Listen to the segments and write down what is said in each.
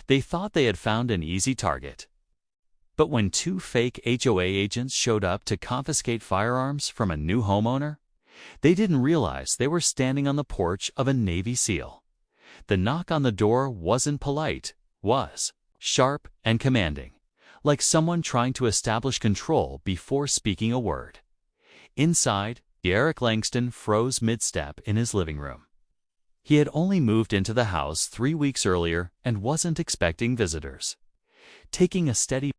They thought they had found an easy target. But when two fake HOA agents showed up to confiscate firearms from a new homeowner, they didn't realize they were standing on the porch of a Navy SEAL. The knock on the door wasn't polite, was sharp and commanding, like someone trying to establish control before speaking a word. Inside, Derek Langston froze mid-step in his living room. He had only moved into the house 3 weeks earlier and wasn't expecting visitors. Taking a steady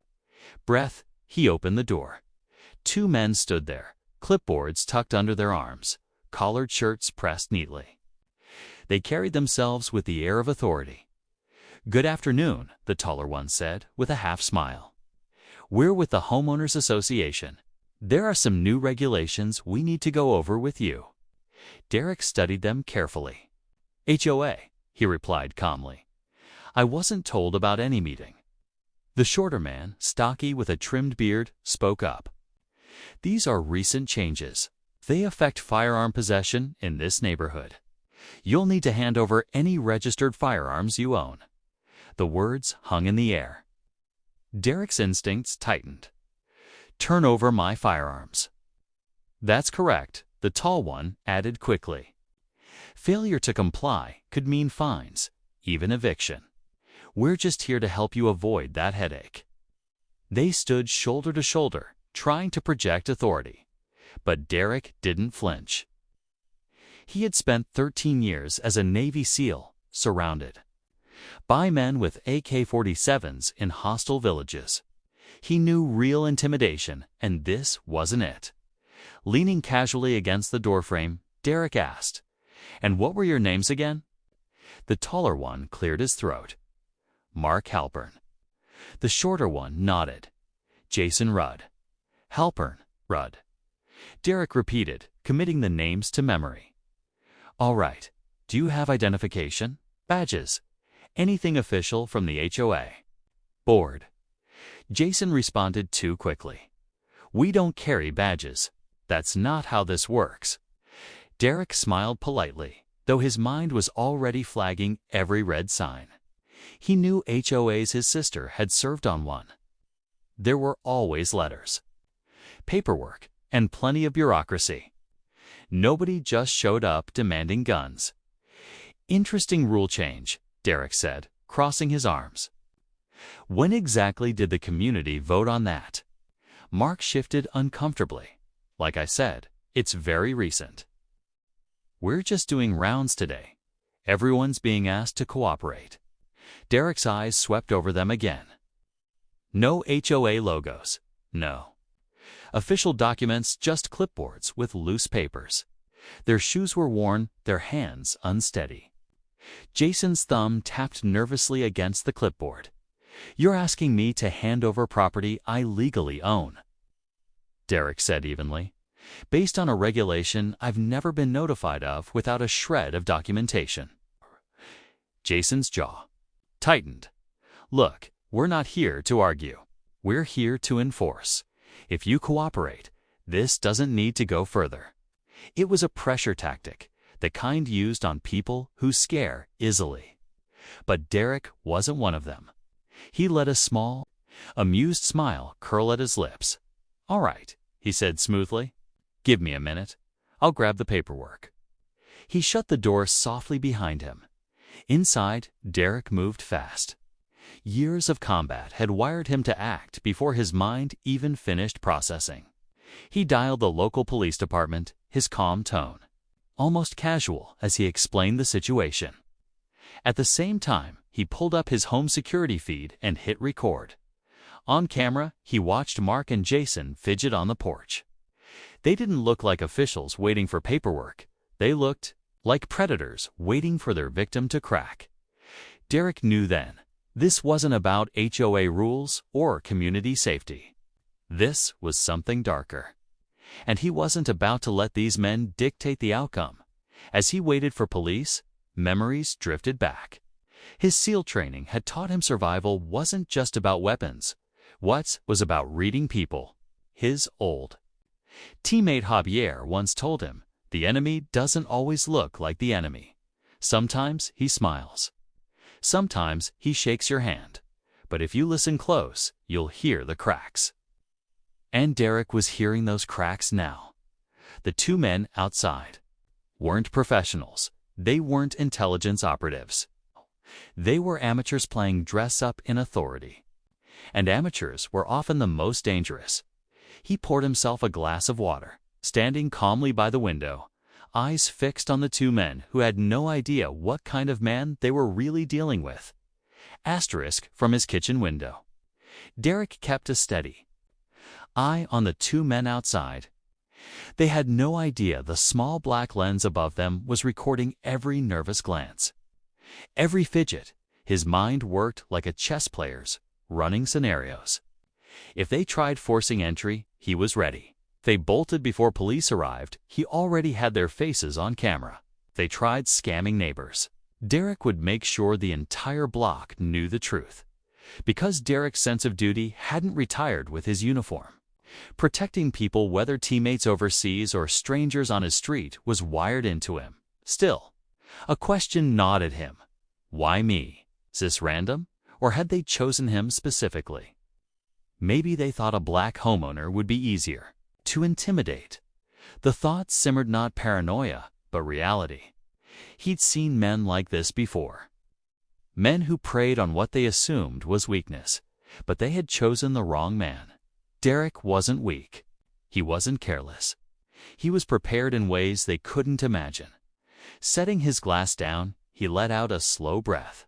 breath, he opened the door. Two men stood there, clipboards tucked under their arms, collared shirts pressed neatly. They carried themselves with the air of authority. "Good afternoon," the taller one said, with a half-smile. "We're with the Homeowners Association. There are some new regulations we need to go over with you." Derek studied them carefully. "HOA," he replied calmly. "I wasn't told about any meeting." The shorter man, stocky with a trimmed beard, spoke up. "These are recent changes. They affect firearm possession in this neighborhood. You'll need to hand over any registered firearms you own." The words hung in the air. Derek's instincts tightened. "Turn over my firearms." "That's correct," the tall one added quickly. Failure to comply could mean fines, even eviction. "We're just here to help you avoid that headache." They stood shoulder to shoulder, trying to project authority. But Derek didn't flinch. He had spent 13 years as a Navy SEAL, surrounded by men with AK-47s in hostile villages. He knew real intimidation, and this wasn't it. Leaning casually against the doorframe, Derek asked, "And what were your names again?" The taller one cleared his throat. "Mark Halpern." The shorter one nodded. "Jason Rudd." "Halpern, Rudd." Derek repeated, committing the names to memory. "All right. Do you have identification? Badges? Anything official from the HOA?" "Board." Jason responded too quickly. "We don't carry badges. That's not how this works." Derek smiled politely, though his mind was already flagging every red sign. He knew HOAs his sister had served on one. There were always letters, paperwork, and plenty of bureaucracy. Nobody just showed up demanding guns. "Interesting rule change," Derek said, crossing his arms. "When exactly did the community vote on that?" Mark shifted uncomfortably. "Like I said, it's very recent. We're just doing rounds today. Everyone's being asked to cooperate." Derek's eyes swept over them again. No HOA logos. No official documents, just clipboards with loose papers. Their shoes were worn, their hands unsteady. Jason's thumb tapped nervously against the clipboard. "You're asking me to hand over property I legally own," Derek said evenly, "based on a regulation I've never been notified of without a shred of documentation." Jason's jaw tightened. "Look, we're not here to argue. We're here to enforce. If you cooperate, this doesn't need to go further." It was a pressure tactic, the kind used on people who scare easily. But Derek wasn't one of them. He let a small, amused smile curl at his lips. "All right," he said smoothly. "Give me a minute. I'll grab the paperwork." He shut the door softly behind him. Inside, Derek moved fast. Years of combat had wired him to act before his mind even finished processing. He dialed the local police department, his calm tone almost casual as he explained the situation. At the same time, he pulled up his home security feed and hit record. On camera, he watched Mark and Jason fidget on the porch. They didn't look like officials waiting for paperwork. They looked like predators waiting for their victim to crack. Derek knew then, this wasn't about HOA rules or community safety. This was something darker. And he wasn't about to let these men dictate the outcome. As he waited for police, memories drifted back. His SEAL training had taught him survival wasn't just about weapons. What was about reading people. His old teammate Javier once told him, "The enemy doesn't always look like the enemy. Sometimes he smiles. Sometimes he shakes your hand, but if you listen close, you'll hear the cracks. And Derek was hearing those cracks now. The two men outside weren't professionals. They weren't intelligence operatives. They were amateurs playing dress-up in authority. And amateurs were often the most dangerous. He poured himself a glass of water, standing calmly by the window, eyes fixed on the two men who had no idea what kind of man they were really dealing with. Asterisk from his kitchen window. Derek kept a steady eye on the two men outside. They had no idea the small black lens above them was recording every nervous glance. Every fidget. His mind worked like a chess player's, running scenarios. If they tried forcing entry, he was ready. They bolted before police arrived, he already had their faces on camera. They tried scamming neighbors. Derek would make sure the entire block knew the truth. Because Derek's sense of duty hadn't retired with his uniform. Protecting people, whether teammates overseas or strangers on his street, was wired into him. Still, a question gnawed at him. Why me? Is this random? Or had they chosen him specifically? Maybe they thought a black homeowner would be easier to intimidate. The thought simmered not paranoia, but reality. He'd seen men like this before. Men who preyed on what they assumed was weakness, but they had chosen the wrong man. Derek wasn't weak. He wasn't careless. He was prepared in ways they couldn't imagine. Setting his glass down, he let out a slow breath.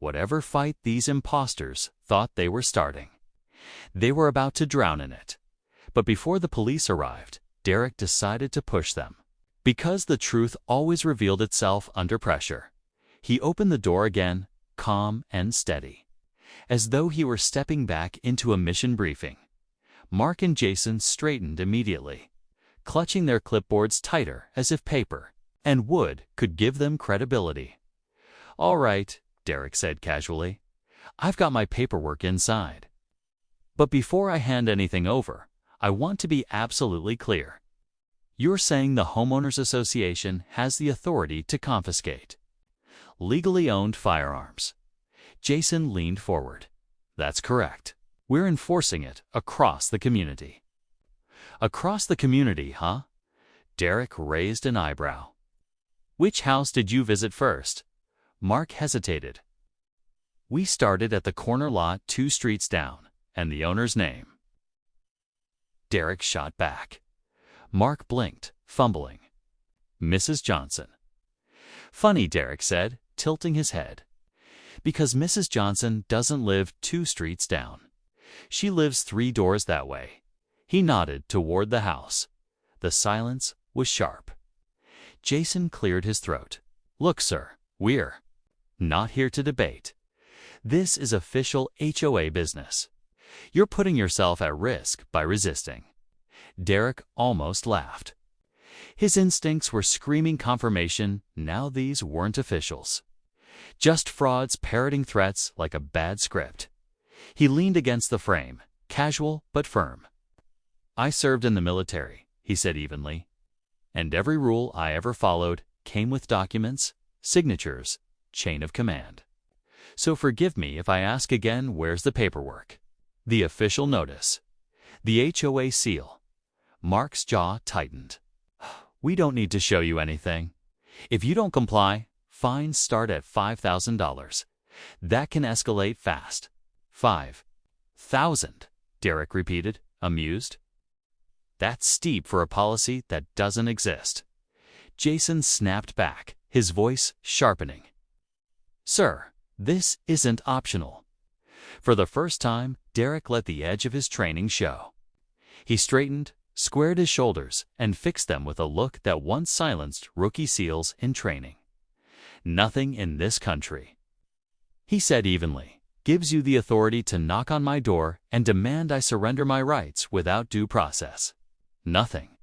Whatever fight these imposters thought they were starting, they were about to drown in it. But before the police arrived, Derek decided to push them. Because the truth always revealed itself under pressure. He opened the door again, calm and steady, as though he were stepping back into a mission briefing. Mark and Jason straightened immediately, clutching their clipboards tighter as if paper and wood could give them credibility. "All right," Derek said casually. "I've got my paperwork inside. But before I hand anything over, I want to be absolutely clear. You're saying the Homeowners Association has the authority to confiscate legally owned firearms?" Jason leaned forward. "That's correct. We're enforcing it across the community." "Across the community, huh?" Derek raised an eyebrow. "Which house did you visit first?" Mark hesitated. "We started at the corner lot 2 streets down, and the owner's name." Derek shot back. Mark blinked, fumbling. "Mrs. Johnson." "Funny," Derek said, tilting his head. "Because Mrs. Johnson doesn't live 2 streets down. She lives 3 doors that way." He nodded toward the house. The silence was sharp. Jason cleared his throat. "Look, sir, we're not here to debate. This is official HOA business. You're putting yourself at risk by resisting." Derek almost laughed. His instincts were screaming confirmation now these weren't officials. Just frauds parroting threats like a bad script. He leaned against the frame, casual but firm. "I served in the military," he said evenly. "And every rule I ever followed came with documents, signatures, chain of command. So forgive me if I ask again, where's the paperwork? The official notice? The HOA seal?" Mark's jaw tightened. "We don't need to show you anything. If you don't comply, fines start at $5,000. That can escalate fast." "5,000," Derek repeated, amused. "That's steep for a policy that doesn't exist." Jason snapped back, his voice sharpening. "Sir, this isn't optional." For the first time, Derek let the edge of his training show. He straightened, squared his shoulders, and fixed them with a look that once silenced rookie SEALs in training. "Nothing in this country," he said evenly, "gives you the authority to knock on my door and demand I surrender my rights without due process. Nothing."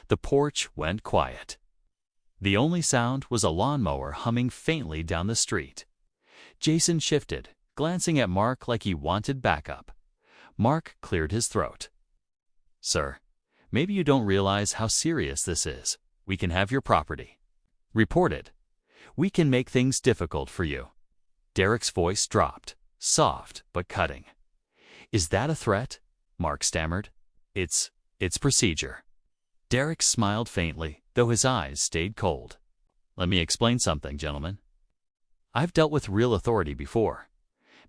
The porch went quiet. The only sound was a lawnmower humming faintly down the street. Jason shifted, glancing at Mark like he wanted backup. Mark cleared his throat. "Sir, maybe you don't realize how serious this is. We can have your property reported. We can make things difficult for you." Derek's voice dropped, soft but cutting. "Is that a threat?" Mark stammered. It's procedure." Derek smiled faintly, though his eyes stayed cold. "Let me explain something, gentlemen. I've dealt with real authority before.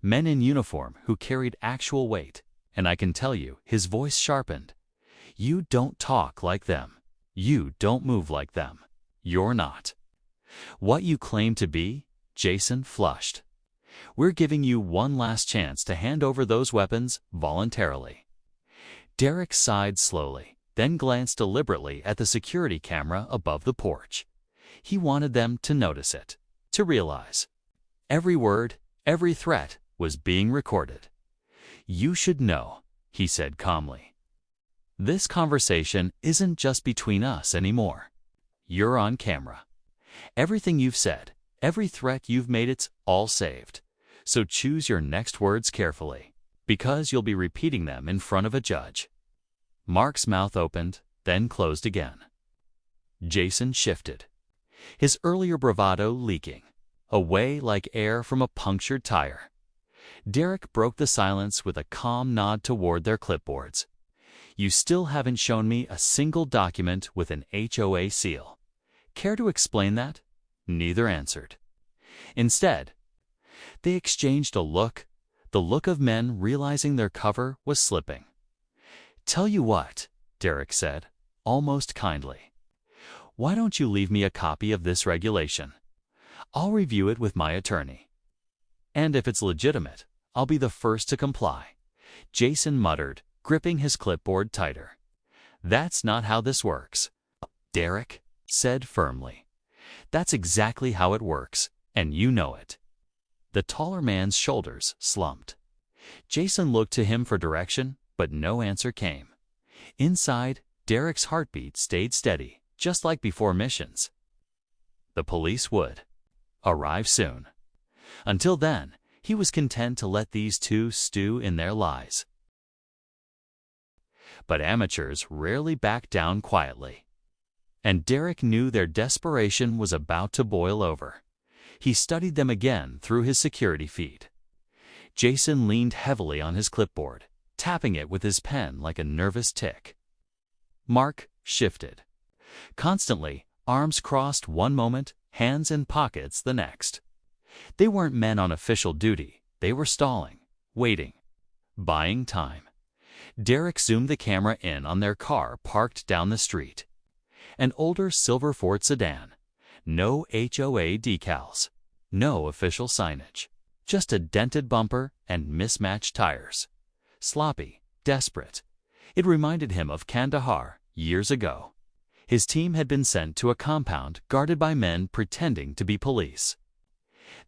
Men in uniform who carried actual weight, and I can tell you," his voice sharpened, "you don't talk like them. You don't move like them. You're not what you claim to be." Jason flushed. "We're giving you one last chance to hand over those weapons voluntarily." Derek sighed slowly, then glanced deliberately at the security camera above the porch. He wanted them to notice it, to realize every word, every threat was being recorded. "You should know," he said calmly. "This conversation isn't just between us anymore. You're on camera. Everything you've said, every threat you've made, it's all saved. So choose your next words carefully, because you'll be repeating them in front of a judge." Mark's mouth opened, then closed again. Jason shifted, his earlier bravado leaking away like air from a punctured tire. Derek broke the silence with a calm nod toward their clipboards. "You still haven't shown me a single document with an HOA seal. Care to explain that?" Neither answered. Instead, they exchanged a look, the look of men realizing their cover was slipping. "Tell you what," Derek said, almost kindly. "Why don't you leave me a copy of this regulation? I'll review it with my attorney. And if it's legitimate, I'll be the first to comply." Jason muttered, gripping his clipboard tighter. "That's not how this works," Derek said firmly. "That's exactly how it works, and you know it." The taller man's shoulders slumped. Jason looked to him for direction, but no answer came. Inside, Derek's heartbeat stayed steady, just like before missions. The police would arrive soon. Until then, he was content to let these two stew in their lies. But amateurs rarely back down quietly. And Derek knew their desperation was about to boil over. He studied them again through his security feed. Jason leaned heavily on his clipboard, tapping it with his pen like a nervous tick. Mark shifted. Constantly, arms crossed one moment, hands in pockets the next. They weren't men on official duty. They were stalling, waiting, buying time. Derek zoomed the camera in on their car parked down the street. An older silver Ford sedan. No HOA decals. No official signage. Just a dented bumper and mismatched tires. Sloppy, desperate. It reminded him of Kandahar years ago. His team had been sent to a compound guarded by men pretending to be police.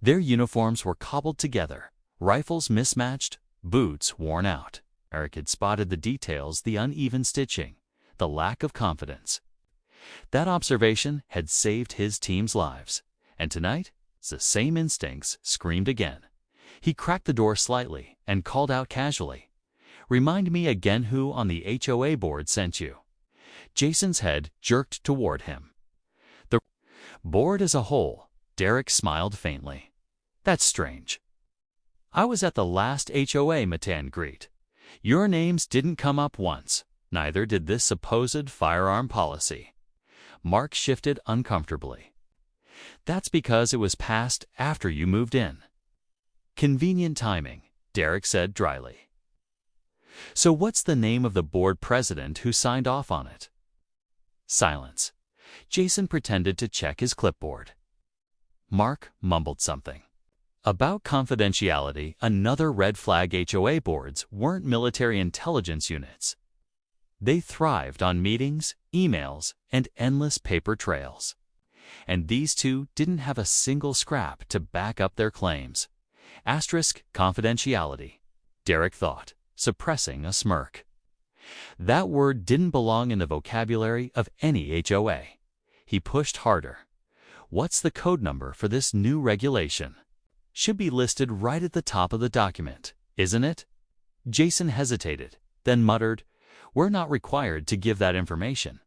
Their uniforms were cobbled together, rifles mismatched, boots worn out. Eric had spotted the details, the uneven stitching, the lack of confidence. That observation had saved his team's lives, and tonight, the same instincts screamed again. He cracked the door slightly and called out casually, "Remind me again who on the HOA board sent you." Jason's head jerked toward him. "The board as a whole," Derek smiled faintly. "That's strange. I was at the last HOA meet and greet. Your names didn't come up once, neither did this supposed firearm policy." Mark shifted uncomfortably. "That's because it was passed after you moved in." "Convenient timing," Derek said dryly. "So what's the name of the board president who signed off on it?" Silence. Jason pretended to check his clipboard. Mark mumbled something about confidentiality. Another red flag. HOA boards weren't military intelligence units. They thrived on meetings, emails, and endless paper trails. And these two didn't have a single scrap to back up their claims. Asterisk confidentiality, Derek thought, suppressing a smirk. That word didn't belong in the vocabulary of any HOA. He pushed harder. "What's the code number for this new regulation? Should be listed right at the top of the document, isn't it?" Jason hesitated, then muttered, "We're not required to give that information."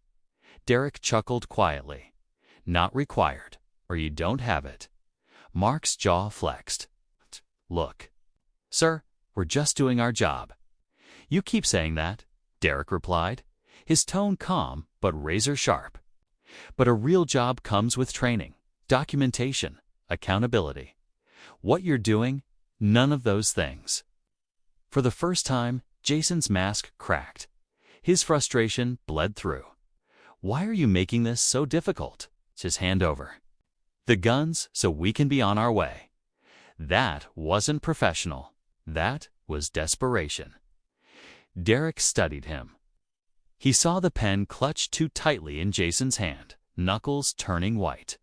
Derek chuckled quietly. "Not required, or you don't have it." Mark's jaw flexed. "Look, sir, we're just doing our job." "You keep saying that," Derek replied, his tone calm but razor sharp. "But a real job comes with training, documentation, accountability. What you're doing, none of those things." For the first time, Jason's mask cracked. His frustration bled through. "Why are you making this so difficult? Just hand over the guns so we can be on our way." That wasn't professional. That was desperation. Derek studied him. He saw the pen clutched too tightly in Jason's hand, knuckles turning white.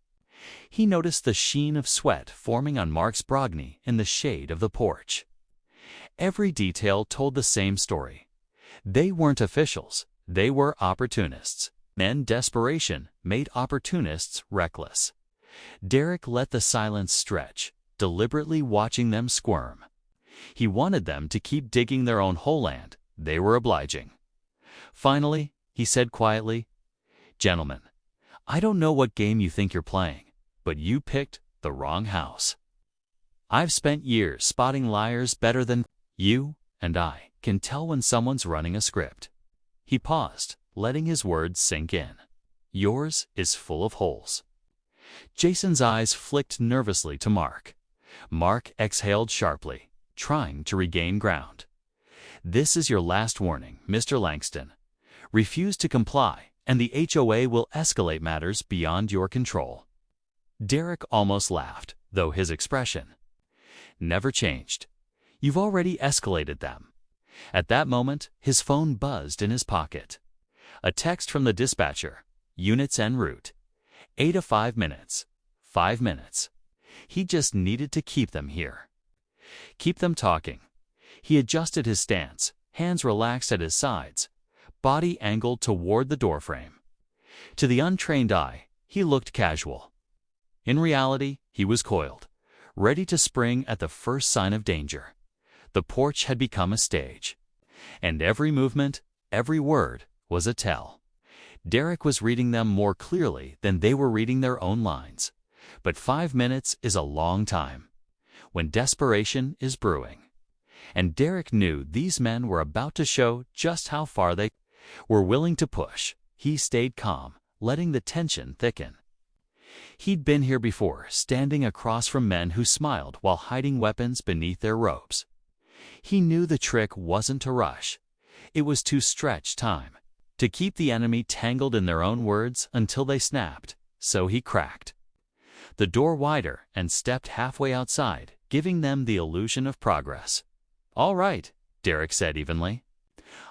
He noticed the sheen of sweat forming on Mark's brogni in the shade of the porch. Every detail told the same story. They weren't officials, they were opportunists. And desperation made opportunists reckless. Derek let the silence stretch, deliberately watching them squirm. He wanted them to keep digging their own hole, and they were obliging. Finally, he said quietly, "Gentlemen, I don't know what game you think you're playing, but you picked the wrong house. I've spent years spotting liars better than you, and I can tell when someone's running a script." He paused, letting his words sink in. "Yours is full of holes." Jason's eyes flicked nervously to Mark. Mark exhaled sharply, trying to regain ground. "This is your last warning, Mr. Langston. Refuse to comply, and the HOA will escalate matters beyond your control." Derek almost laughed, though his expression never changed. "You've already escalated them." At that moment, his phone buzzed in his pocket. A text from the dispatcher, "Units en route. 8 to 5 minutes. 5 minutes." He just needed to keep them here. Keep them talking. He adjusted his stance, hands relaxed at his sides, body angled toward the doorframe. To the untrained eye, he looked casual. In reality, he was coiled, ready to spring at the first sign of danger. The porch had become a stage, and every movement, every word, was a tell. Derek was reading them more clearly than they were reading their own lines. But 5 minutes is a long time, when desperation is brewing. And Derek knew these men were about to show just how far they were willing to push. He stayed calm, letting the tension thicken. He'd been here before, standing across from men who smiled while hiding weapons beneath their robes. He knew the trick wasn't to rush. It was to stretch time, to keep the enemy tangled in their own words until they snapped. So he cracked the door wider and stepped halfway outside, giving them the illusion of progress. "All right," Derek said evenly.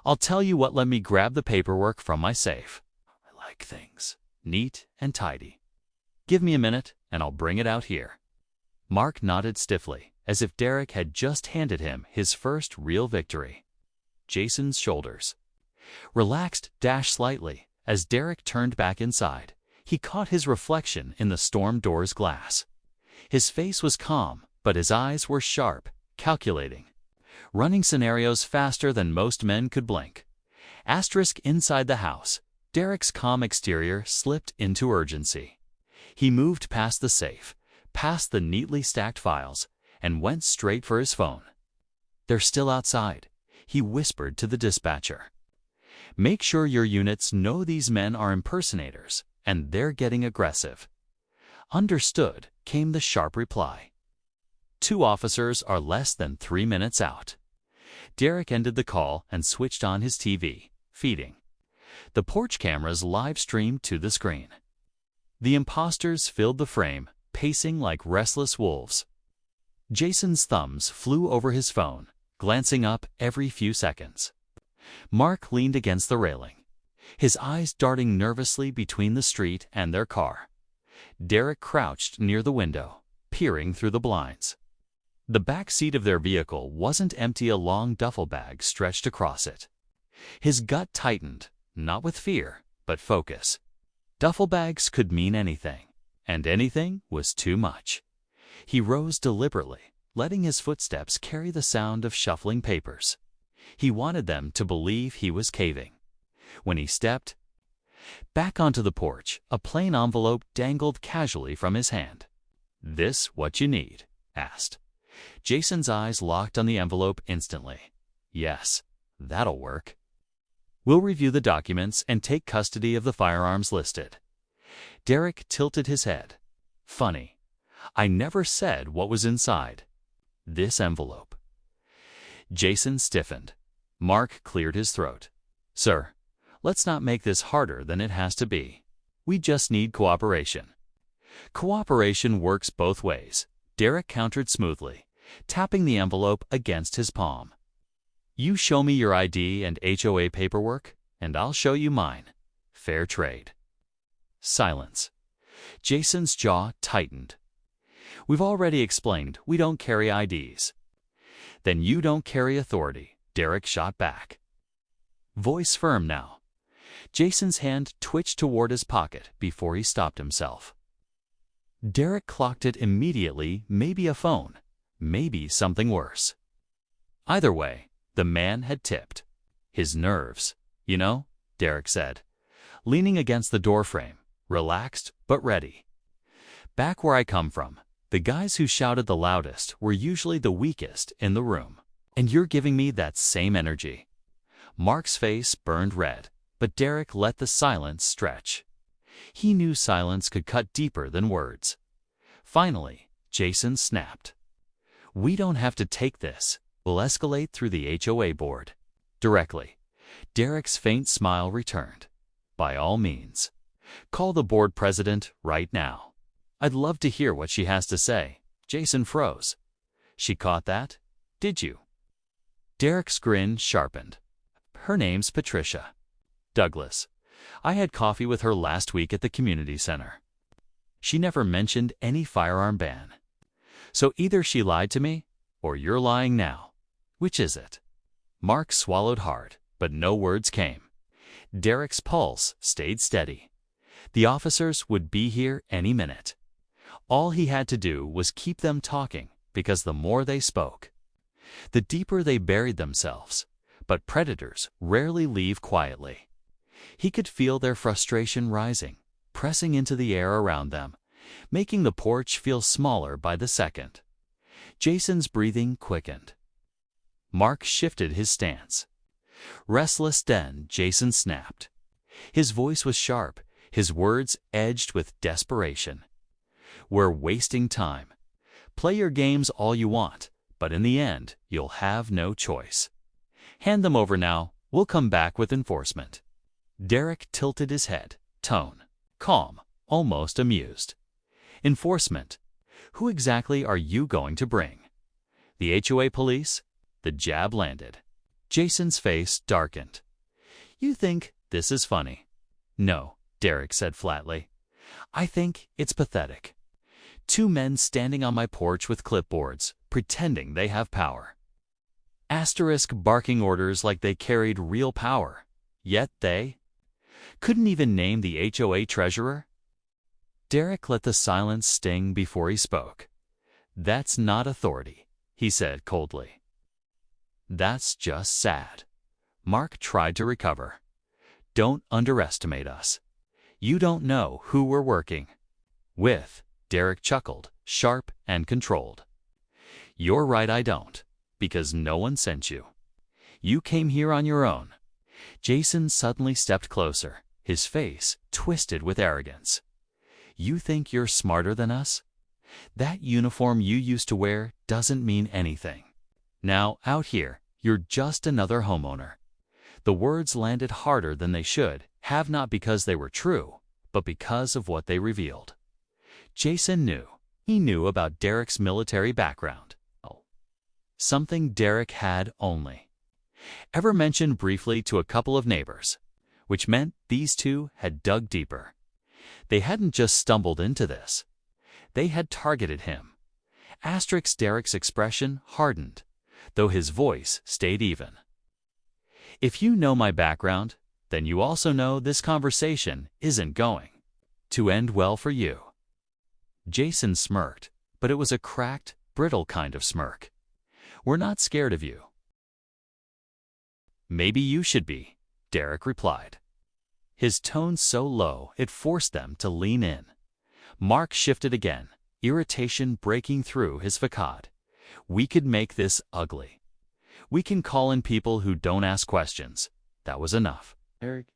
"I'll tell you what, let me grab the paperwork from my safe. I like things neat and tidy. Give me a minute, and I'll bring it out here." Mark nodded stiffly, as if Derek had just handed him his first real victory. Jason's shoulders relaxed slightly as Derek turned back inside. He caught his reflection in the storm door's glass. His face was calm, but his eyes were sharp, calculating, running scenarios faster than most men could blink. Asterisk inside the house, Derek's calm exterior slipped into urgency. He moved past the safe, past the neatly stacked files, and went straight for his phone. "They're still outside," he whispered to the dispatcher. "Make sure your units know these men are impersonators, and they're getting aggressive." "Understood," came the sharp reply. 2 officers are less than 3 minutes out. Derek ended the call and switched on his TV, feeding. The porch cameras live-streamed to the screen. The imposters filled the frame, pacing like restless wolves. Jason's thumbs flew over his phone, glancing up every few seconds. Mark leaned against the railing, his eyes darting nervously between the street and their car. Derek crouched near the window, peering through the blinds. The back seat of their vehicle wasn't empty, a long duffel bag stretched across it. His gut tightened, not with fear, but focus. Duffel bags could mean anything, and anything was too much. He rose deliberately, letting his footsteps carry the sound of shuffling papers. He wanted them to believe he was caving. When he stepped back onto the porch, a plain envelope dangled casually from his hand. "This what you need?" asked. Jason's eyes locked on the envelope instantly. Yes, that'll work. We'll review the documents and take custody of the firearms listed. Derek tilted his head. Funny, I never said what was inside. This envelope. Jason stiffened. Mark cleared his throat. Sir, let's not make this harder than it has to be. We just need cooperation. Cooperation works both ways, Derek countered smoothly, tapping the envelope against his palm. You show me your ID and HOA paperwork, and I'll show you mine. Fair trade. Silence. Jason's jaw tightened. We've already explained we don't carry IDs. Then you don't carry authority, Derek shot back. Voice firm now. Jason's hand twitched toward his pocket before he stopped himself. Derek clocked it immediately, maybe a phone, maybe something worse. Either way, the man had tipped. His nerves, you know, Derek said, leaning against the doorframe, relaxed but ready. Back where I come from, the guys who shouted the loudest were usually the weakest in the room. And you're giving me that same energy. Mark's face burned red, but Derek let the silence stretch. He knew silence could cut deeper than words. Finally, Jason snapped. We don't have to take this. We'll escalate through the HOA board. Directly. Derek's faint smile returned. By all means. Call the board president right now. I'd love to hear what she has to say. Jason froze. She caught that? Did you? Derek's grin sharpened. Her name's Patricia. Douglas. I had coffee with her last week at the community center. She never mentioned any firearm ban. So either she lied to me, or you're lying now. Which is it? Mark swallowed hard, but no words came. Derek's pulse stayed steady. The officers would be here any minute. All he had to do was keep them talking, because the more they spoke, the deeper they buried themselves. But predators rarely leave quietly. He could feel their frustration rising, pressing into the air around them, making the porch feel smaller by the second. Jason's breathing quickened. Mark shifted his stance. Restless then, Jason snapped. His voice was sharp, his words edged with desperation. We're wasting time. Play your games all you want, but in the end, you'll have no choice. Hand them over now. We'll come back with enforcement. Derek tilted his head, tone calm, almost amused. Enforcement. Who exactly are you going to bring? The HOA police? The jab landed. Jason's face darkened. You think this is funny? No, Derek said flatly. I think it's pathetic. Two men standing on my porch with clipboards, pretending they have power. Asterisk barking orders like they carried real power. Yet they couldn't even name the HOA treasurer. Derek let the silence sting before he spoke. That's not authority, he said coldly. That's just sad. Mark tried to recover. Don't underestimate us. You don't know who we're working with. Derek chuckled, sharp and controlled. You're right, I don't, because no one sent you. You came here on your own. Jason suddenly stepped closer, his face twisted with arrogance. You think you're smarter than us? That uniform you used to wear doesn't mean anything. Now, out here, you're just another homeowner. The words landed harder than they should, have not because they were true, but because of what they revealed. Jason knew. He knew about Derek's military background. Something Derek had only ever mentioned briefly to a couple of neighbors, which meant these two had dug deeper. They hadn't just stumbled into this. They had targeted him. Derek's expression hardened, though his voice stayed even. If you know my background, then you also know this conversation isn't going to end well for you. Jason smirked, but it was a cracked, brittle kind of smirk. We're not scared of you. Maybe you should be, Derek replied. His tone so low it forced them to lean in. Mark shifted again, irritation breaking through his facade. We could make this ugly. We can call in people who don't ask questions. That was enough. Derek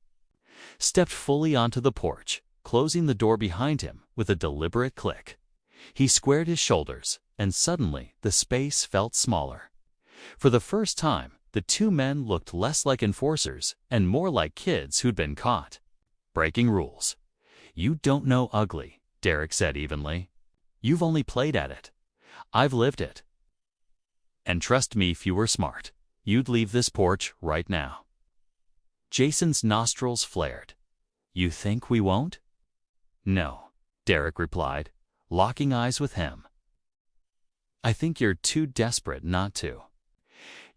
stepped fully onto the porch, closing the door behind him with a deliberate click. He squared his shoulders, and suddenly the space felt smaller. For the first time, the two men looked less like enforcers and more like kids who'd been caught. Breaking rules. You don't know ugly, Derek said evenly. You've only played at it. I've lived it. And trust me, if you were smart, you'd leave this porch right now. Jason's nostrils flared. You think we won't? No, Derek replied, locking eyes with him. I think you're too desperate not to.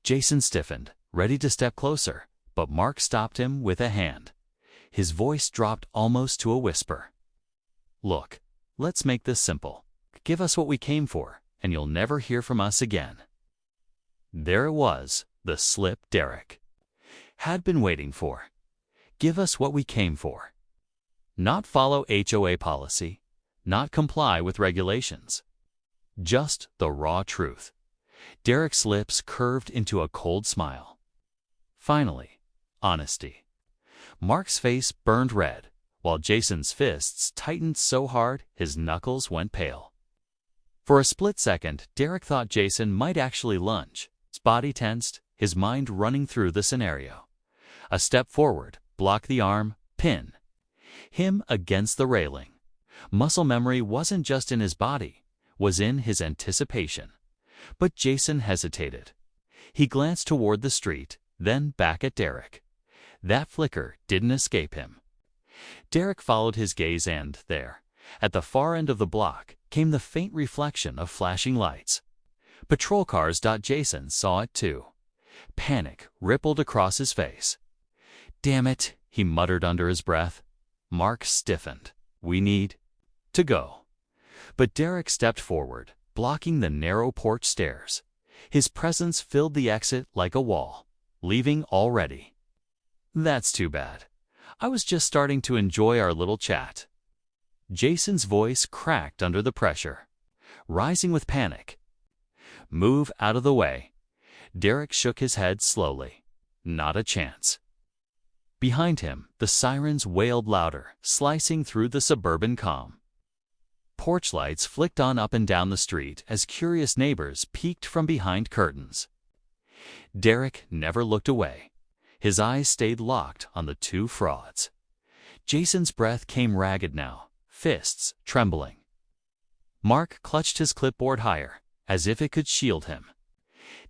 Jason stiffened, ready to step closer, but Mark stopped him with a hand. His voice dropped almost to a whisper. Look, let's make this simple. Give us what we came for, and you'll never hear from us again. There it was, the slip Derek had been waiting for. Give us what we came for. Not follow HOA policy, not comply with regulations. Just the raw truth. Derek's lips curved into a cold smile. Finally, honesty. Mark's face burned red, while Jason's fists tightened so hard his knuckles went pale. For a split second, Derek thought Jason might actually lunge. His body tensed, his mind running through the scenario. A step forward, block the arm, pin. Him against the railing. Muscle memory wasn't just in his body, was in his anticipation. But Jason hesitated. He glanced toward the street, then back at Derek. That flicker didn't escape him. Derek followed his gaze and there, at the far end of the block, came the faint reflection of flashing lights. Patrol cars. Jason saw it too. Panic rippled across his face. Damn it, he muttered under his breath. Mark stiffened. We need to go. But Derek stepped forward, blocking the narrow porch stairs. His presence filled the exit like a wall, leaving already. That's too bad. I was just starting to enjoy our little chat. Jason's voice cracked under the pressure, rising with panic. Move out of the way. Derek shook his head slowly. Not a chance. Behind him, the sirens wailed louder, slicing through the suburban calm. Porch lights flicked on up and down the street as curious neighbors peeked from behind curtains. Derek never looked away. His eyes stayed locked on the two frauds. Jason's breath came ragged now, fists trembling. Mark clutched his clipboard higher, as if it could shield him.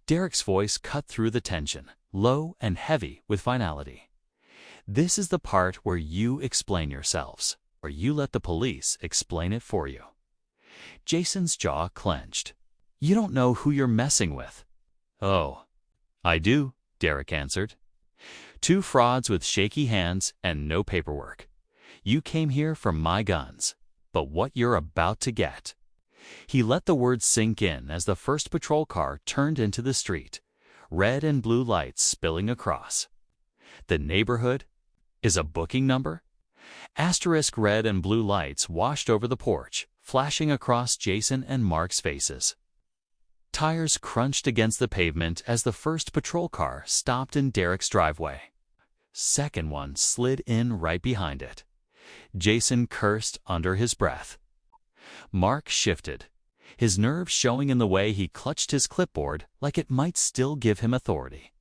Derek's voice cut through the tension, low and heavy with finality. This is the part where you explain yourselves, or you let the police explain it for you. Jason's jaw clenched. You don't know who you're messing with. Oh, I do, Derek answered. Two frauds with shaky hands and no paperwork. You came here for my guns, but what you're about to get. He let the words sink in as the first patrol car turned into the street, red and blue lights spilling across. The neighborhood is a booking number? Asterisk red and blue lights washed over the porch, flashing across Jason and Mark's faces. Tires crunched against the pavement as the first patrol car stopped in Derek's driveway. Second one slid in right behind it. Jason cursed under his breath. Mark shifted, his nerves showing in the way he clutched his clipboard like it might still give him authority.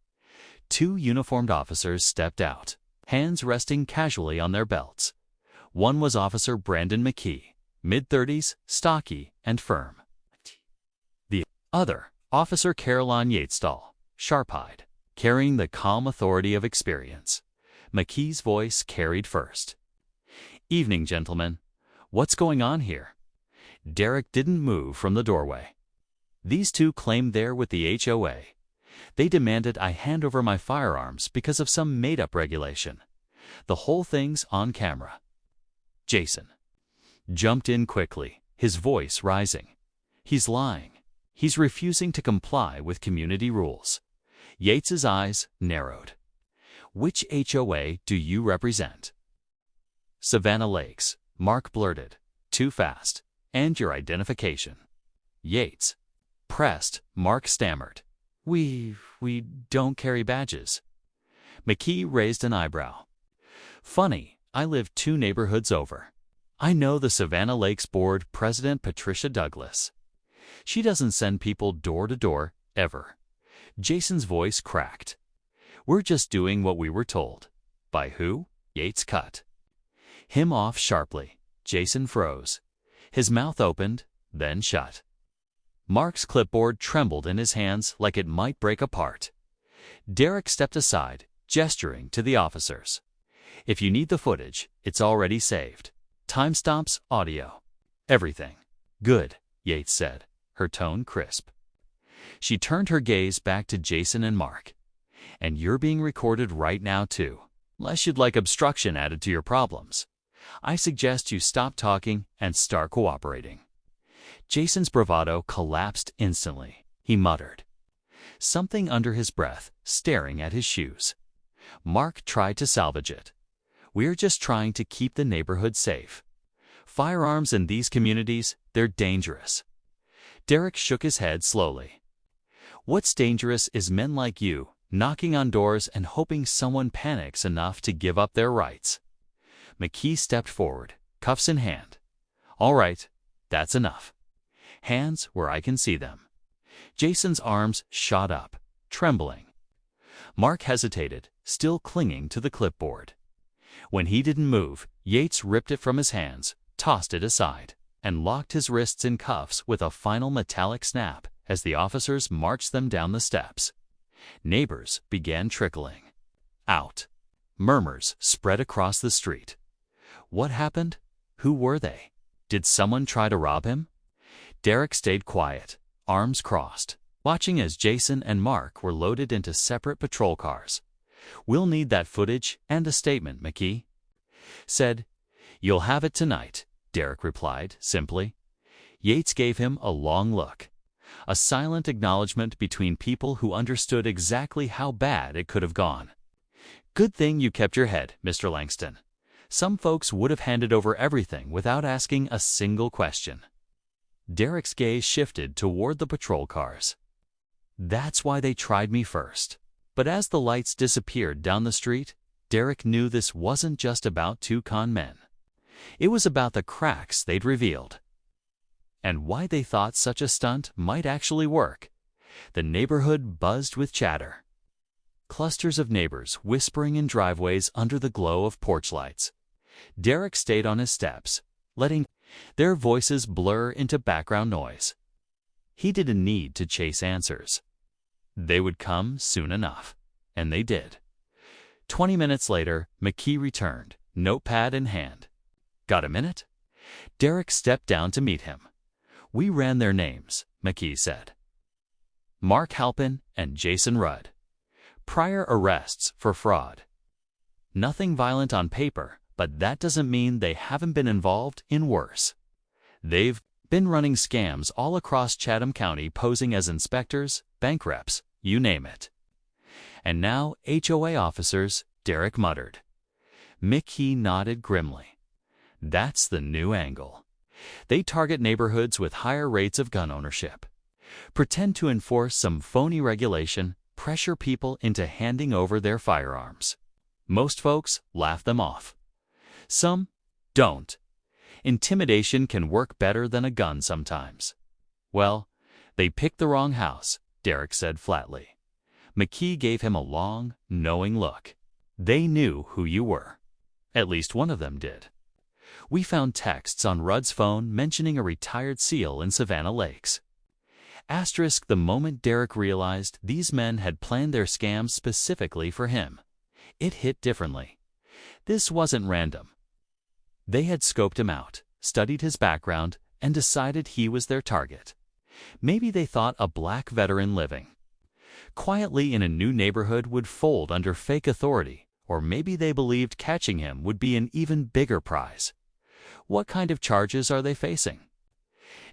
Two uniformed officers stepped out, hands resting casually on their belts. One was Officer Brandon McKee, mid-30s, stocky and firm. The other, Officer Caroline Yatesdahl, sharp-eyed, carrying the calm authority of experience. McKee's voice carried first. Evening, gentlemen. What's going on here? Derek didn't move from the doorway. These two claimed they're with the HOA. They demanded I hand over my firearms because of some made-up regulation. The whole thing's on camera. Jason jumped in quickly, his voice rising. He's lying. He's refusing to comply with community rules. Yates's eyes narrowed. Which HOA do you represent? Savannah Lakes, Mark blurted. Too fast. And your identification. Yates Impressed, Mark stammered, We don't carry badges." McKee raised an eyebrow. "Funny, I live 2 neighborhoods over. I know the Savannah Lakes Board President Patricia Douglas. She doesn't send people door to door, ever." Jason's voice cracked. "We're just doing what we were told." "By who?" Yates cut him off sharply. Jason froze. His mouth opened, then shut. Mark's clipboard trembled in his hands like it might break apart. Derek stepped aside, gesturing to the officers. "If you need the footage, it's already saved. Timestamps, audio. Everything." "Good," Yates said, her tone crisp. She turned her gaze back to Jason and Mark. "And you're being recorded right now, too. Unless you'd like obstruction added to your problems. I suggest you stop talking and start cooperating." Jason's bravado collapsed instantly. He muttered something under his breath, staring at his shoes. Mark tried to salvage it. "We're just trying to keep the neighborhood safe. Firearms in these communities, they're dangerous." Derek shook his head slowly. "What's dangerous is men like you, knocking on doors and hoping someone panics enough to give up their rights." McKee stepped forward, cuffs in hand. "All right, that's enough. Hands where I can see them." Jason's arms shot up, trembling. Mark hesitated, still clinging to the clipboard. When he didn't move, Yates ripped it from his hands, tossed it aside, and locked his wrists in cuffs with a final metallic snap as the officers marched them down the steps. Neighbors began trickling out. Murmurs spread across the street. What happened? Who were they? Did someone try to rob him? Derek stayed quiet, arms crossed, watching as Jason and Mark were loaded into separate patrol cars. "We'll need that footage and a statement," McKee said. "You'll have it tonight," Derek replied simply. Yates gave him a long look, a silent acknowledgement between people who understood exactly how bad it could have gone. "Good thing you kept your head, Mr. Langston. Some folks would have handed over everything without asking a single question." Derek's gaze shifted toward the patrol cars. "That's why they tried me first." But as the lights disappeared down the street, Derek knew this wasn't just about 2 con men. It was about the cracks they'd revealed, and why they thought such a stunt might actually work. The neighborhood buzzed with chatter. Clusters of neighbors whispering in driveways under the glow of porch lights. Derek stayed on his steps, letting their voices blur into background noise. He didn't need to chase answers. They would come soon enough, and they did. 20 minutes later, McKee returned, notepad in hand. "Got a minute?" Derek stepped down to meet him. "We ran their names," McKee said. "Mark Halpin and Jason Rudd. Prior arrests for fraud. Nothing violent on paper, but that doesn't mean they haven't been involved in worse. They've been running scams all across Chatham County, posing as inspectors, bank reps, you name it. And now HOA officers," Derek muttered. McKee nodded grimly. "That's the new angle. They target neighborhoods with higher rates of gun ownership. Pretend to enforce some phony regulation, pressure people into handing over their firearms. Most folks laugh them off. Some don't. Intimidation can work better than a gun sometimes." "Well, they picked the wrong house," Derek said flatly. McKee gave him a long, knowing look. "They knew who you were. At least one of them did. We found texts on Rudd's phone mentioning a retired SEAL in Savannah Lakes." Asterisk the moment Derek realized these men had planned their scams specifically for him. It hit differently. This wasn't random. They had scoped him out, studied his background, and decided he was their target. Maybe they thought a black veteran living quietly in a new neighborhood would fold under fake authority, or maybe they believed catching him would be an even bigger prize. "What kind of charges are they facing?"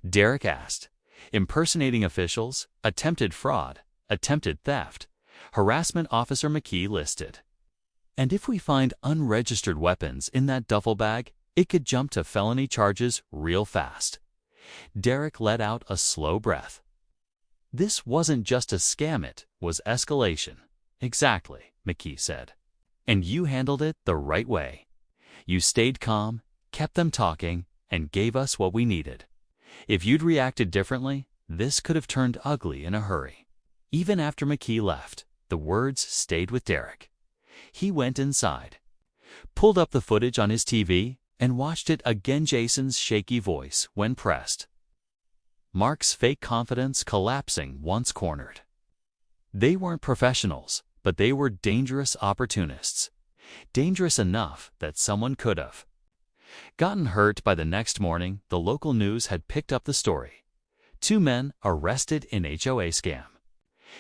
Derek asked. "Impersonating officials, attempted fraud, attempted theft, harassment," Officer McKee listed. "And if we find unregistered weapons in that duffel bag, it could jump to felony charges real fast." Derek let out a slow breath. This wasn't just a scam, it was escalation. Exactly, McKee said. And you handled it the right way. You stayed calm, kept them talking, and gave us what we needed. If you'd reacted differently, this could have turned ugly in a hurry. Even after McKee left, the words stayed with Derek. He went inside, pulled up the footage on his TV, and watched it again. Jason's shaky voice when pressed. Mark's fake confidence collapsing once cornered. They weren't professionals, but they were dangerous opportunists. Dangerous enough that someone could have gotten hurt. By the next morning, the local news had picked up the story. 2 men arrested in HOA scam.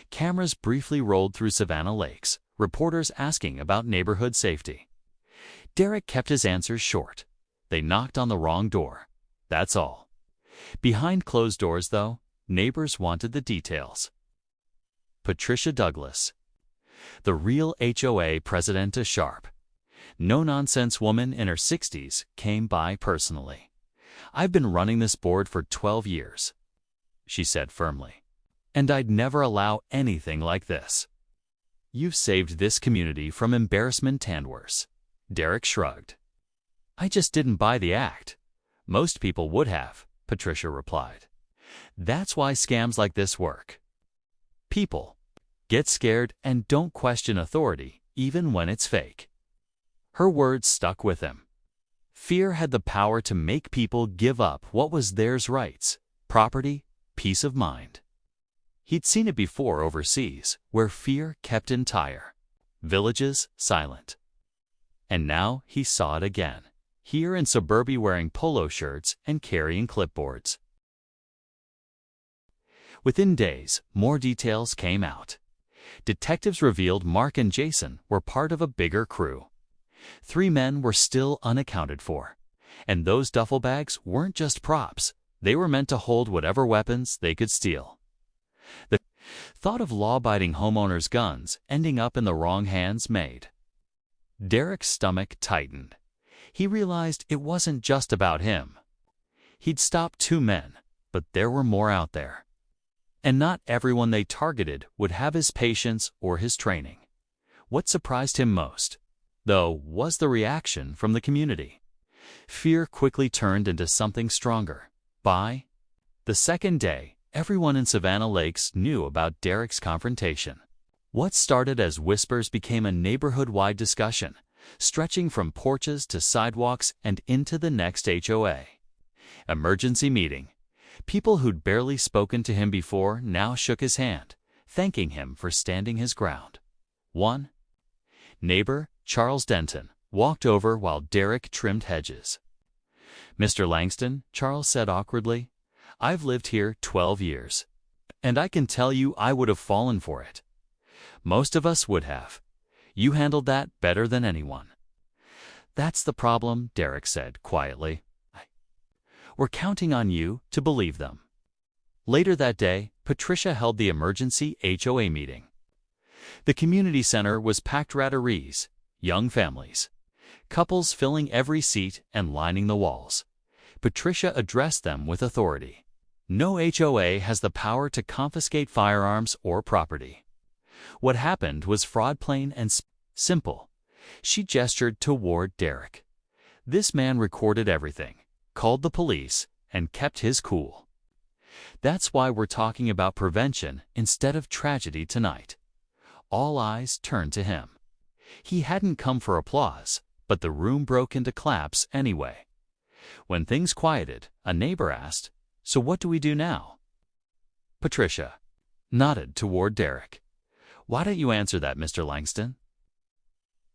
Cameras briefly rolled through Savannah Lakes, reporters asking about neighborhood safety. Derek kept his answers short. They knocked on the wrong door. That's all. Behind closed doors, though, neighbors wanted the details. Patricia Douglas, the real HOA president, sharp, no-nonsense woman in her 60s, came by personally. "I've been running this board for 12 years, she said firmly, "and I'd never allow anything like this. You've saved this community from embarrassment and worse." Derek shrugged. "I just didn't buy the act. Most people would have," Patricia replied. "That's why scams like this work. People get scared and don't question authority, even when it's fake." Her words stuck with him. Fear had the power to make people give up what was theirs: rights, property, peace of mind. He'd seen it before overseas, where fear kept entire villages silent. And now he saw it again, here in suburbia, wearing polo shirts and carrying clipboards. Within days, more details came out. Detectives revealed Mark and Jason were part of a bigger crew. 3 men were still unaccounted for. And those duffel bags weren't just props. They were meant to hold whatever weapons they could steal. The thought of law-abiding homeowners' guns ending up in the wrong hands made Derek's stomach tightened. He realized it wasn't just about him. He'd stopped 2 men, but there were more out there. And not everyone they targeted would have his patience or his training. What surprised him most, though, was the reaction from the community. Fear quickly turned into something stronger. By the second day, everyone in Savannah Lakes knew about Derek's confrontation. What started as whispers became a neighborhood-wide discussion, stretching from porches to sidewalks and into the next HOA emergency meeting. People who'd barely spoken to him before now shook his hand, thanking him for standing his ground. One neighbor, Charles Denton, walked over while Derek trimmed hedges. "Mr. Langston," Charles said awkwardly, "I've lived here 12 years, and I can tell you I would have fallen for it. Most of us would have. You handled that better than anyone." "That's the problem," Derek said quietly. "We're counting on you to believe them." Later that day, Patricia held the emergency HOA meeting. The community center was packed: retirees, young families, couples filling every seat and lining the walls. Patricia addressed them with authority. No HOA has the power to confiscate firearms or property. What happened was fraud, plain and simple. She gestured toward Derek. This man recorded everything, called the police, and kept his cool. That's why we're talking about prevention instead of tragedy tonight. All eyes turned to him. He hadn't come for applause, but the room broke into claps anyway. When things quieted, a neighbor asked, "So what do we do now?" Patricia nodded toward Derek. "Why don't you answer that, Mr. Langston?"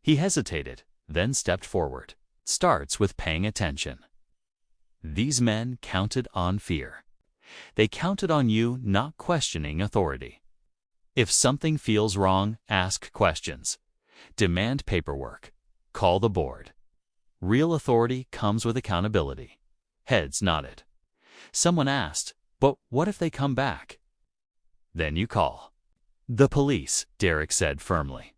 He hesitated, then stepped forward. "Starts with paying attention." These men counted on fear. They counted on you not questioning authority. If something feels wrong, ask questions. Demand paperwork. Call the board. Real authority comes with accountability. Heads nodded. Someone asked, "But what if they come back?" "Then you call the police," Derek said firmly.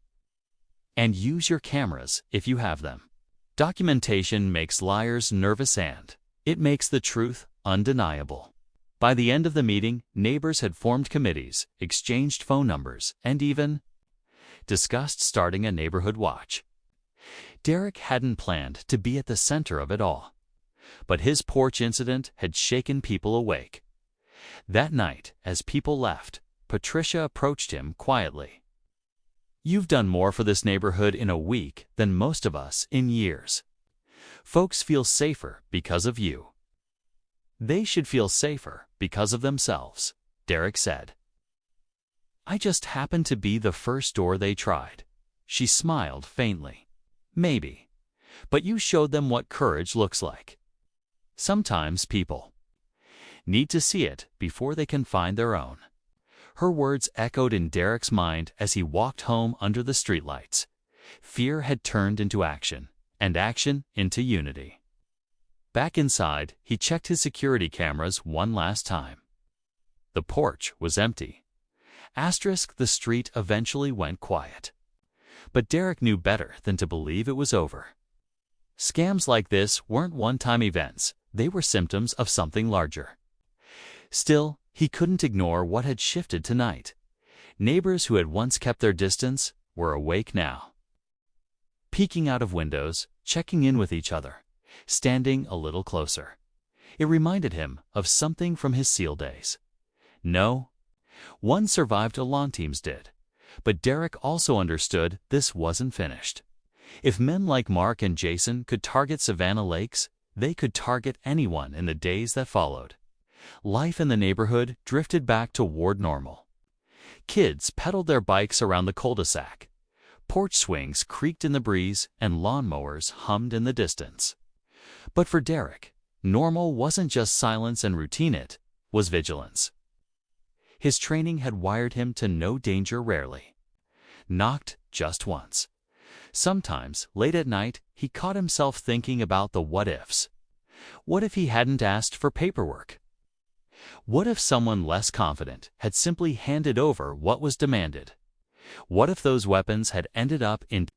"And use your cameras if you have them. Documentation makes liars nervous and it makes the truth undeniable." By the end of the meeting, neighbors had formed committees, exchanged phone numbers, and even discussed starting a neighborhood watch. Derek hadn't planned to be at the center of it all, but his porch incident had shaken people awake. That night, as people left, Patricia approached him quietly. "You've done more for this neighborhood in a week than most of us in years. Folks feel safer because of you." "They should feel safer because of themselves," Derek said. "I just happened to be the first door they tried." She smiled faintly. "Maybe. But you showed them what courage looks like. Sometimes people need to see it before they can find their own." Her words echoed in Derek's mind as he walked home under the streetlights. Fear had turned into action, and action into unity. Back inside, he checked his security cameras one last time. The porch was empty. The street eventually went quiet. But Derek knew better than to believe it was over. Scams like this weren't one-time events, they were symptoms of something larger. Still, he couldn't ignore what had shifted tonight. Neighbors who had once kept their distance were awake now. Peeking out of windows, checking in with each other, standing a little closer. It reminded him of something from his SEAL days. No, one survived, a lawn teams did. But Derek also understood this wasn't finished. If men like Mark and Jason could target Savannah Lakes, they could target anyone in the days that followed. Life in the neighborhood drifted back toward normal. Kids pedaled their bikes around the cul-de-sac. Porch swings creaked in the breeze, and lawnmowers hummed in the distance. But for Derek, normal wasn't just silence and routine, it was vigilance. His training had wired him to know danger rarely. Knocked just once. Sometimes, late at night, he caught himself thinking about the what-ifs. What if he hadn't asked for paperwork? What if someone less confident had simply handed over what was demanded? What if those weapons had ended up in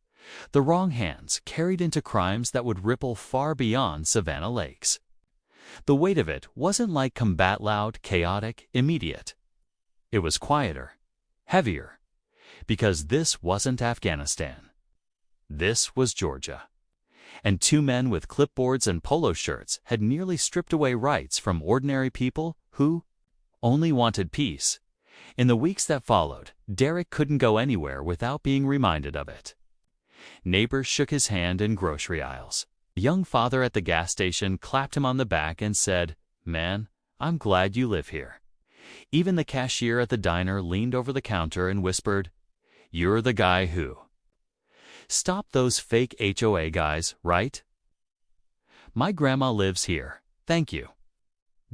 the wrong hands, carried into crimes that would ripple far beyond Savannah Lakes? The weight of it wasn't like combat, loud, chaotic, immediate. It was quieter, heavier, because this wasn't Afghanistan. This was Georgia. And two men with clipboards and polo shirts had nearly stripped away rights from ordinary people who only wanted peace. In the weeks that followed, Derek couldn't go anywhere without being reminded of it. Neighbors shook his hand in grocery aisles. A young father at the gas station clapped him on the back and said, "Man, I'm glad you live here." Even the cashier at the diner leaned over the counter and whispered, "You're the guy who stopped those fake HOA guys, right?" "My grandma lives here, thank you."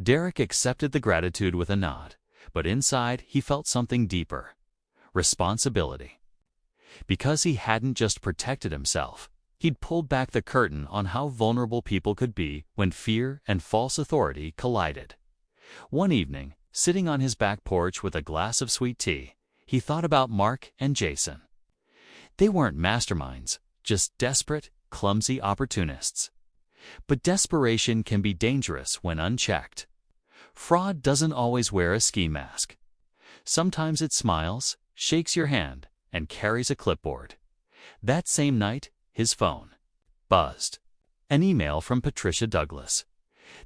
Derek accepted the gratitude with a nod, but inside he felt something deeper: responsibility. Because he hadn't just protected himself, he'd pulled back the curtain on how vulnerable people could be when fear and false authority collided. One evening, sitting on his back porch with a glass of sweet tea, he thought about Mark and Jason. They weren't masterminds, just desperate, clumsy opportunists. But desperation can be dangerous when unchecked. Fraud doesn't always wear a ski mask. Sometimes it smiles, shakes your hand, and carries a clipboard. That same night, his phone buzzed. An email from Patricia Douglas.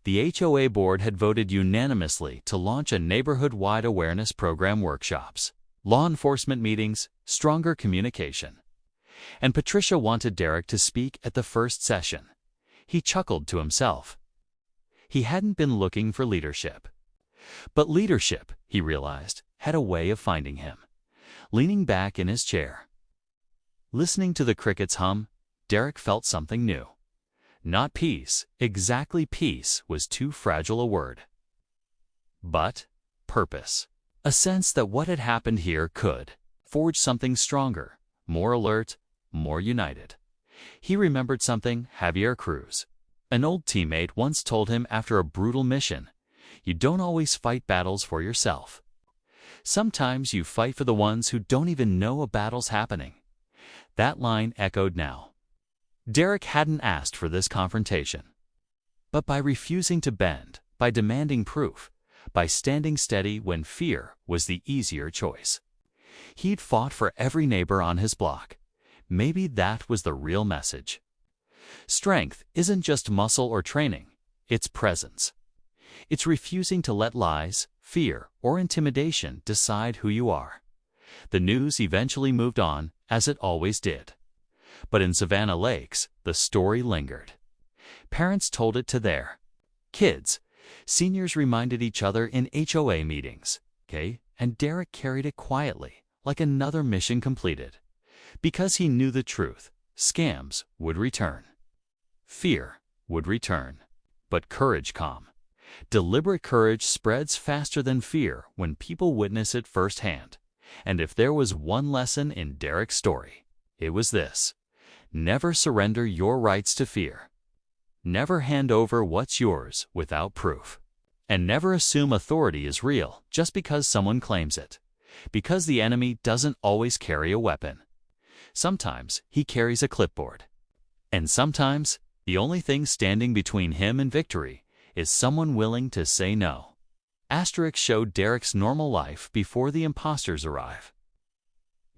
The HOA board had voted unanimously to launch a neighborhood-wide awareness program, workshops, law enforcement meetings, stronger communication. And Patricia wanted Derek to speak at the first session. He chuckled to himself. He hadn't been looking for leadership. But leadership, he realized, had a way of finding him. Leaning back in his chair, listening to the crickets hum, Derek felt something new. Not peace, exactly, peace was too fragile a word. But purpose. A sense that what had happened here could forge something stronger, more alert, more united. He remembered something Javier Cruz, an old teammate, once told him after a brutal mission: "You don't always fight battles for yourself. Sometimes you fight for the ones who don't even know a battle's happening." That line echoed now. Derek hadn't asked for this confrontation. But by refusing to bend, by demanding proof, by standing steady when fear was the easier choice. He'd fought for every neighbor on his block. Maybe that was the real message. Strength isn't just muscle or training, it's presence. It's refusing to let lies, fear, or intimidation decide who you are. The news eventually moved on, as it always did. But in Savannah Lakes, the story lingered. Parents told it to their kids. Seniors reminded each other in HOA meetings, and Derek carried it quietly, like another mission completed. Because he knew the truth, scams would return. Fear would return. But courage calm. Deliberate courage spreads faster than fear when people witness it firsthand. And if there was one lesson in Derek's story, it was this: never surrender your rights to fear. Never hand over what's yours without proof. And never assume authority is real just because someone claims it. Because the enemy doesn't always carry a weapon. Sometimes he carries a clipboard. And sometimes the only thing standing between him and victory is someone willing to say no. Asterisk showed Derek's normal life before the imposters arrive.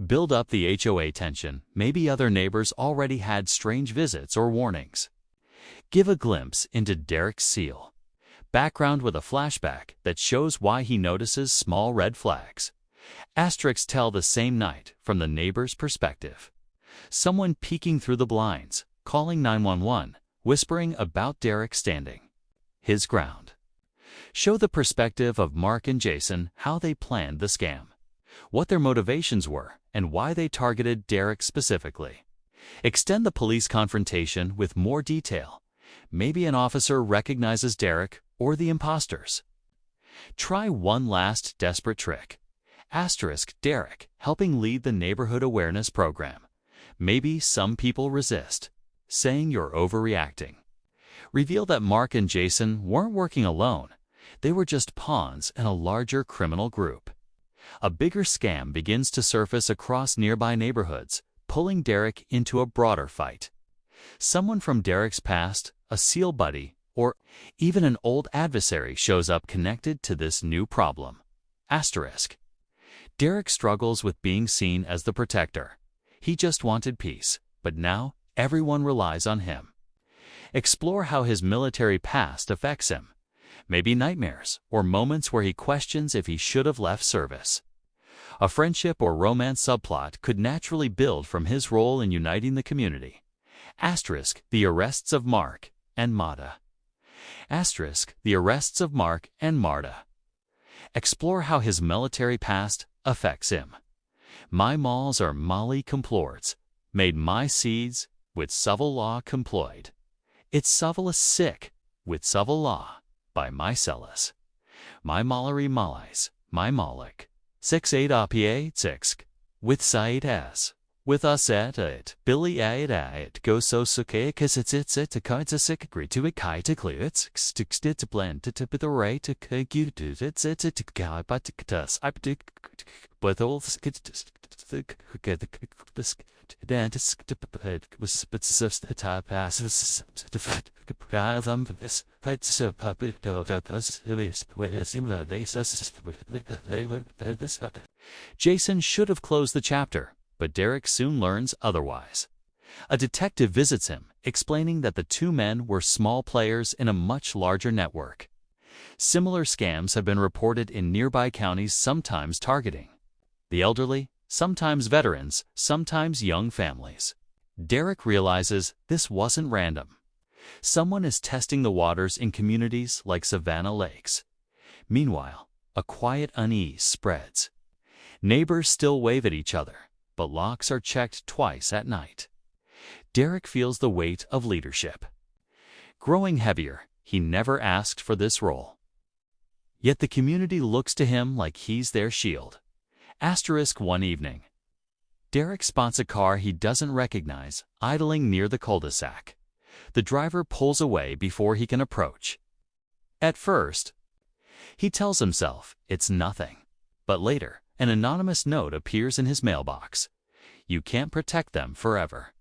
Build up the HOA tension. Maybe other neighbors already had strange visits or warnings. Give a glimpse into Derek's seal. Background with a flashback that shows why he notices small red flags. Asterisks tell the same night from the neighbor's perspective. Someone peeking through the blinds, calling 911, whispering about Derek standing his ground. Show the perspective of Mark and Jason, how they planned the scam, what their motivations were, and why they targeted Derek specifically. Extend the police confrontation with more detail. Maybe an officer recognizes Derek or the imposters. Try one last desperate trick. Asterisk Derek helping lead the neighborhood awareness program. Maybe some people resist, saying you're overreacting. Reveal that Mark and Jason weren't working alone. They were just pawns in a larger criminal group. A bigger scam begins to surface across nearby neighborhoods, pulling Derek into a broader fight. Someone from Derek's past, a SEAL buddy, or even an old adversary shows up connected to this new problem. Asterisk. Derek struggles with being seen as the protector. He just wanted peace, but now everyone relies on him. Explore how his military past affects him. Maybe nightmares or moments where he questions if he should have left service. A friendship or romance subplot could naturally build from his role in uniting the community. Asterisk the arrests of Mark and Marta. Asterisk the arrests of Mark and Marta. Explore how his military past affects him. My malls are Molly complords, made my seeds with civil law comployed. It's civil sick with civil law by Mycelis. My mallery mallies, my malik. 6-8 APA 6 with Said as. With us at it, Billy at it go so suke cause it's a kind of sick agree to it kai to clear it's sticks to blend to be the right to you do it's a guy but us I predict but all get the dentist was but the type passes to fight them for this fight so puppet of us where similar they were this. Jason should have closed the chapter, but Derek soon learns otherwise. A detective visits him, explaining that the two men were small players in a much larger network. Similar scams have been reported in nearby counties, sometimes targeting the elderly, sometimes veterans, sometimes young families. Derek realizes this wasn't random. Someone is testing the waters in communities like Savannah Lakes. Meanwhile, a quiet unease spreads. Neighbors still wave at each other, but locks are checked twice at night. Derek feels the weight of leadership. Growing heavier, he never asked for this role. Yet the community looks to him like he's their shield. Asterisk one evening. Derek spots a car he doesn't recognize, idling near the cul-de-sac. The driver pulls away before he can approach. At first, he tells himself it's nothing. But later, an anonymous note appears in his mailbox. You can't protect them forever.